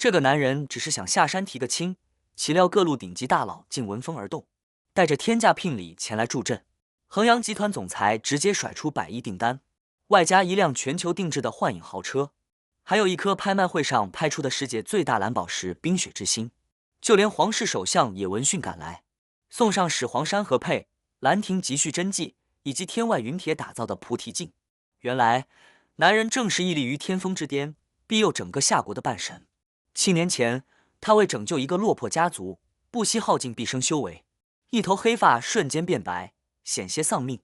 这个男人只是想下山提个亲，岂料各路顶级大佬竟闻风而动，带着天价聘礼前来助阵。衡阳集团总裁直接甩出100亿订单，外加一辆全球定制的幻影豪车，还有一颗拍卖会上拍出的世界最大蓝宝石冰雪之星。就连皇室首相也闻讯赶来，送上始皇山河佩、兰亭集序真迹以及天外云铁打造的菩提镜。原来，男人正是屹立于天峰之巅，庇佑整个夏国的半神。7年前，他为拯救一个落魄家族，不惜耗尽毕生修为，一头黑发瞬间变白，险些丧命。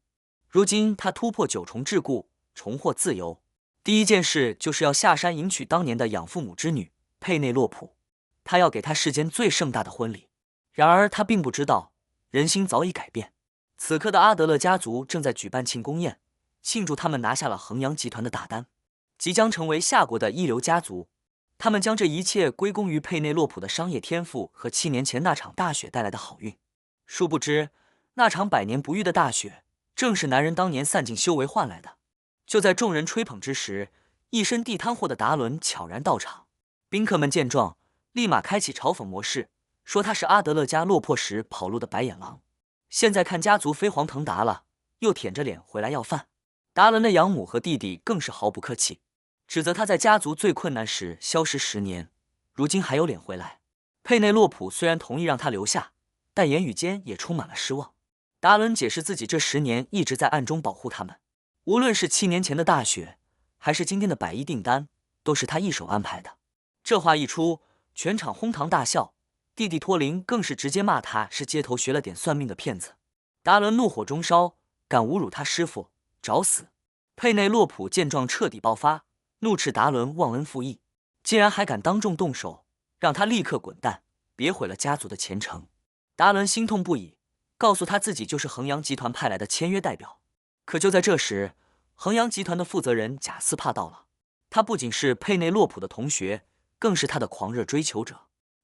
如今他突破9重桎梏，重获自由，第一件事就是要下山迎娶当年的养父母之女佩内洛普。他要给他世间最盛大的婚礼。然而他并不知道，人心早已改变。此刻的阿德勒家族正在举办庆功宴，庆祝他们拿下了衡阳集团的大单，即将成为夏国的一流家族。他们将这一切归功于佩内洛普的商业天赋和7年前那场大雪带来的好运。殊不知，那场百年不遇的大雪，正是男人当年散尽修为换来的。就在众人吹捧之时，一身地摊货的达伦悄然到场。宾客们见状，立马开启嘲讽模式，说他是阿德勒家落魄时跑路的白眼狼，现在看家族飞黄腾达了，又舔着脸回来要饭。达伦的养母和弟弟更是毫不客气，指责他在家族最困难时消失10年，如今还有脸回来。佩内洛普虽然同意让他留下，但言语间也充满了失望。达伦解释自己这10年一直在暗中保护他们，无论是7年前的大雪，还是今天的100亿订单，都是他一手安排的。这话一出，全场哄堂大笑，弟弟托林更是直接骂他是街头学了点算命的骗子。达伦怒火中烧，敢侮辱他师父，找死！佩内洛普见状彻底爆发，怒斥达伦忘恩负义，竟然还敢当众动手，让他立刻滚蛋，别毁了家族的前程。达伦心痛不已，告诉他自己就是衡阳集团派来的签约代表。可就在这时，衡阳集团的负责人贾斯帕到了，他不仅是佩内洛普的同学，更是他的狂热追求者。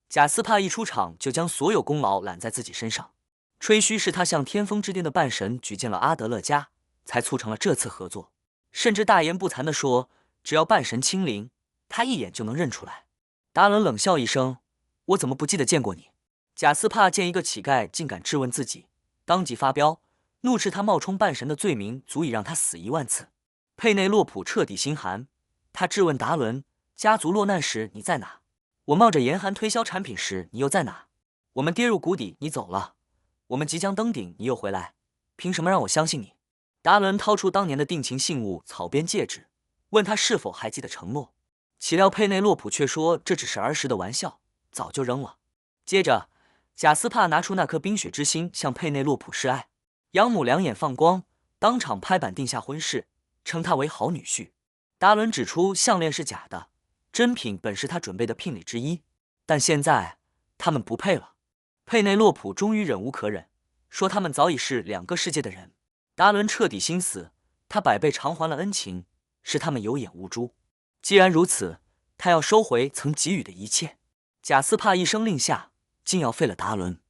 贾斯帕一出场就将所有功劳揽在自己身上，吹嘘是他向天峰之巅的半神举荐了阿德勒家，才促成了这次合作，甚至大言不惭地说，只要半神亲临，他一眼就能认出来。达伦冷笑一声，我怎么不记得见过你？贾斯帕见一个乞丐竟敢质问自己，当即发飙，怒斥他冒充半神的罪名足以让他死1万次。佩内洛普彻底心寒，他质问达伦，家族落难时你在哪？我冒着严寒推销产品时你又在哪？我们跌入谷底你走了，我们即将登顶你又回来，凭什么让我相信你？达伦掏出当年的定情信物草编戒指，问他是否还记得承诺。岂料佩内洛普却说这只是儿时的玩笑，早就扔了。接着贾斯帕拿出那颗冰雪之心向佩内洛普示爱，养母两眼放光，当场拍板定下婚事，称他为好女婿。达伦指出项链是假的，真品本是他准备的聘礼之一，但现在他们不配了。佩内洛普终于忍无可忍，说他们早已是2个世界的人。达伦彻底心死，他100倍偿还了恩情，是他们有眼无珠。既然如此，他要收回曾给予的一切。贾斯帕一声令下，竟要废了达伦。